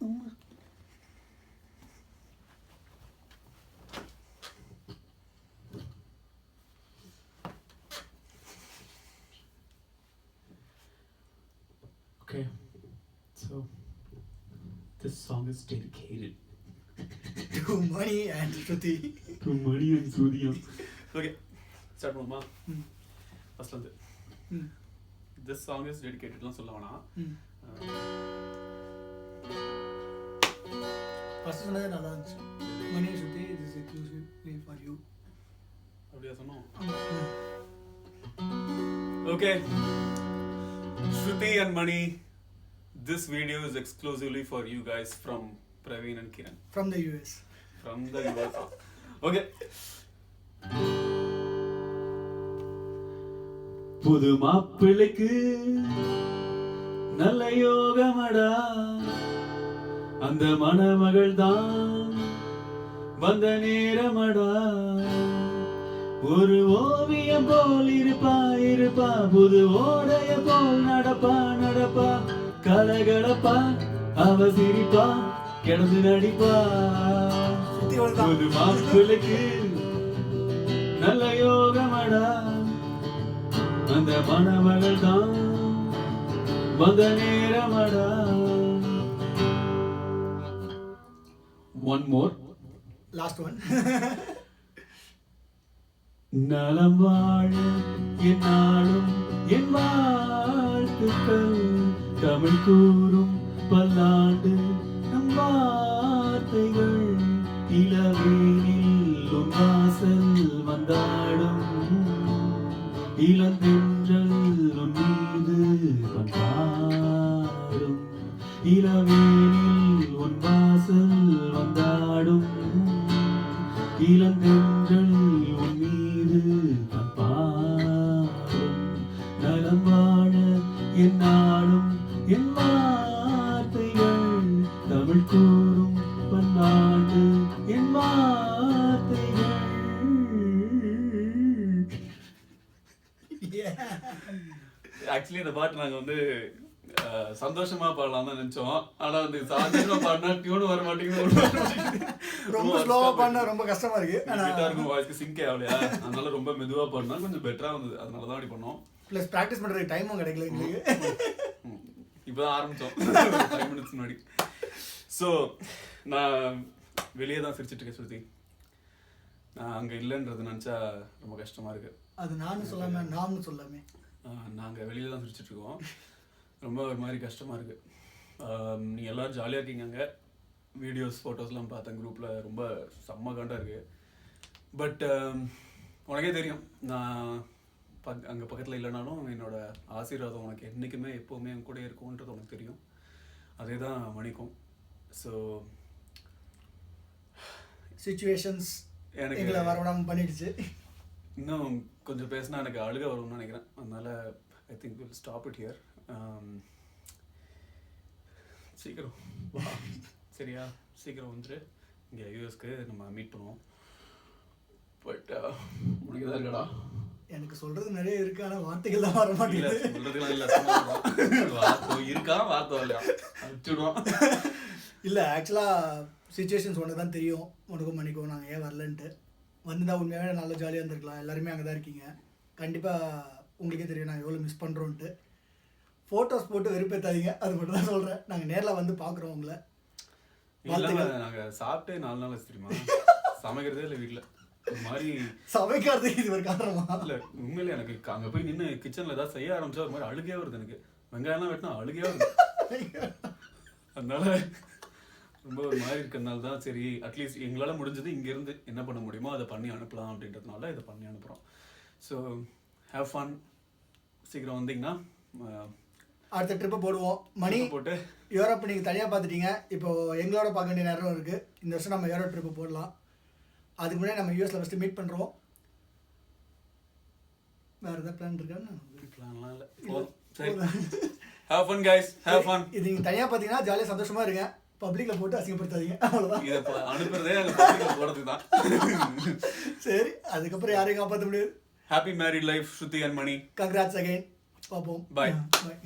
Okay, so this song is dedicated to Mani and Shruti. to Mani and Shruti. Okay, start பண்ணுமா? ஃபர்ஸ்ட்ல இருந்து. This song is dedicatedலாம் சொல்ல வேணாம். First சொன்னது நல்லா இருந்துச்சு. Mani and Shruti, this is exclusively for you. அப்படியே சொன்னோம். Okay. Shruti and Mani, this video is exclusively for you guys from Praveen and Kiran. From the US. From the US. Okay. புது மாப்பிள்ளைக்கு நல்ல யோகமடா, அந்த மணமகள் தான் வந்த நேரமடா, ஒரு ஓவியம் போல் இருப்பா இருப்பா, புது ஓடைய போல் நடப்பா நடப்பா, கலகலப்பா அவ சிரிப்பா கிடந்து நடிப்பா. புது மாப்பிள்ளைக்கு நல்ல யோகமடா, அந்த மணமகள் தான் வந்த நேரமடா. One more. Last one. நலம் வாழ என்னாலும் என் வாழ்த்துக்கள், தமிழ் கூறும் பல்லாண்டு நம் வார்த்தைகள், இளவேனில் உன் வாசல் வந்தாடும், இளந்தென்றல் உன் மீது வந்தாடும், இளவேனில் உன் வாசல் வந்தாடும், இளந்தென்றல் உன் மீது பாடும், நலம் வாழ என்னாலும் என் வார்த்தைகள், தமிழ் கூறும் பன்னாடு என் வார்த்தைகள். ஆக்சுவலி இந்த பாட்டு நாங்கள் வந்து சந்தோஷமா பாடலாம் தான் நினைச்சோம். ஆனா வந்து சாதாரணமா பாடினா டியூன் வர மாட்டேங்குது, ரொம்ப ஸ்லோவா பாடினா ரொம்ப கஷ்டமா இருக்கு. பெட்டரா இருக்கும், வாய்ஸ்க்கு சிங்கே ஆகலையா, அதனால ரொம்ப மெதுவா பாடினா கொஞ்சம் பெட்டரா வந்தது, அதனால தான் அப்படி பண்ணோம். ப்ளஸ் ப்ராக்டிஸ் பண்றதுக்கு டைமும் கிடைக்கல எங்களுக்கு. இப்போதான் ஆரம்பிச்சோம் 5 minutes முன்னாடி. ஸோ நான் வெளியே தான் சிரிச்சிட்டு இருக்கேன் ஸ்ருதி, நான் அங்கே இல்லைன்றது நினச்சா ரொம்ப கஷ்டமா இருக்கு. அது நானும் சொல்லாம நானும் சொல்லாமே நாங்கள் வெளியில தான் சிரிச்சிட்டு இருக்கோம், ரொம்ப ஒரு மாதிரி கஷ்டமாக இருக்குது. நீங்கள் எல்லோரும் ஜாலியாக இருக்கீங்க, அங்கே வீடியோஸ் ஃபோட்டோஸ்லாம் பார்த்தேன் குரூப்பில், ரொம்ப செம்ம காண்டாக இருக்குது. பட் உனக்கே தெரியும், நான் அங்கே பக்கத்தில் இல்லைனாலும் என்னோடய ஆசீர்வாதம் உனக்கு என்றைக்குமே எப்போவுமே என் கூட இருக்கும்ன்றது உனக்கு தெரியும், அதே தான் மணிக்கும். ஸோ சிச்சுவேஷன்ஸ் எனக்கு எங்களை வரவிடாமல் பண்ணிடுச்சு. இன்னும் கொஞ்சம் பேசினா எனக்கு அழுக வரும்னு நினைக்கிறேன், அதனால் I think will stop it here. சீக்கிரம் சரியா, சீக்கிரம் வந்துட்டு இங்கே யூஎஸ்க்கு நம்ம மீட் பண்ணுவோம். பட் உனக்கு எதாவது இருக்கடா? எனக்கு சொல்றது நிறைய இருக்கு, ஆனால் வார்த்தைகள் தான் வர மாட்டேங்குது. சொல்றதுலாம் இல்லை, வார்த்தை இருக்கா வார்த்தை இல்லையா வச்சுடுவோம். இல்லை ஆக்சுவலாக சுச்சுவேஷன்ஸ் ஒன்று தான் தெரியும், உனக்கும் மணிக்கும் நாங்கள் ஏன் வரலன்ட்டு. வந்துதான் உண்மையாகவே நல்லா ஜாலியாக இருந்திருக்கலாம், எல்லாருமே அங்கே தான் இருக்கீங்க. கண்டிப்பாக உங்களுக்கே தெரியும் நாங்கள் எவ்வளோ மிஸ் பண்ணுறோன்ட்டு. ஃபோட்டோஸ் போட்டு வெறுப்பேற்றாதீங்க, அது மட்டும் தான் சொல்கிறேன். நாங்கள் நேரில் வந்து பார்க்குறோம் உங்களை. நாங்கள் சாப்பிட்டே 4 நாள் ஆச்சு தெரியுமா, சமைக்கிறதே இல்லை வீட்டில். ஒரு மாதிரி சமைக்கிறதுக்கு இது ஒரு காரணமா இல்லை, உண்மையிலே எனக்கு அங்கே போய் நின்று கிச்சனில் ஏதாவது செய்ய ஆரம்பிச்சா ஒரு மாதிரி அழுகையாக வருது எனக்கு. வெங்காயம்லாம் வெட்டினா அழுகையாக வருது. அதனால ரொம்ப ஒரு மாதிரி இருக்கிறதுனால தான் சரி, அட்லீஸ்ட் எங்களால் முடிஞ்சது இங்கேருந்து என்ன பண்ண முடியுமோ அதை பண்ணி அனுப்பலாம் அப்படின்றதுனால இதை பண்ணி அனுப்புகிறோம். ஸோ ஹேவ் ஃபன், சீக்கிரம் வந்தீங்கன்னா அடுத்த ட்ரிப்பை போடுவோம். மணி போட்டு யூரோப் நீங்கள் தனியாக பார்த்துட்டீங்க, இப்போது எங்களோட பார்க்க வேண்டிய நேரம் இருக்குது. இந்த வருஷம் நம்ம யூரோப் ட்ரிப்பு போடலாம். அதுக்கு முன்னாடி நம்ம யூஎஸில் ஃபஸ்ட்டு மீட் பண்ணுறோம். வேறு எதாவது பிளான் இருக்கான்னு? பிளான்லாம் இல்லை, சரி have fun guys, have fun. இது நீங்கள் தனியாக பார்த்தீங்கன்னா ஜாலியாக சந்தோஷமாக இருங்க, பப்ளிக்கில் போட்டு அசிங்கப்படுத்தாதீங்க, அவ்வளோதான். இதை அனுப்புறதே அங்கே பப்ளிக்கில் போடுறதுக்கு தான். சரி, அதுக்கப்புறம் யாரையும் காப்பாற்ற முடியாது. Happy married life Shruti and Mani. Congrats again. பார்ப்போம். பாய். பாய்.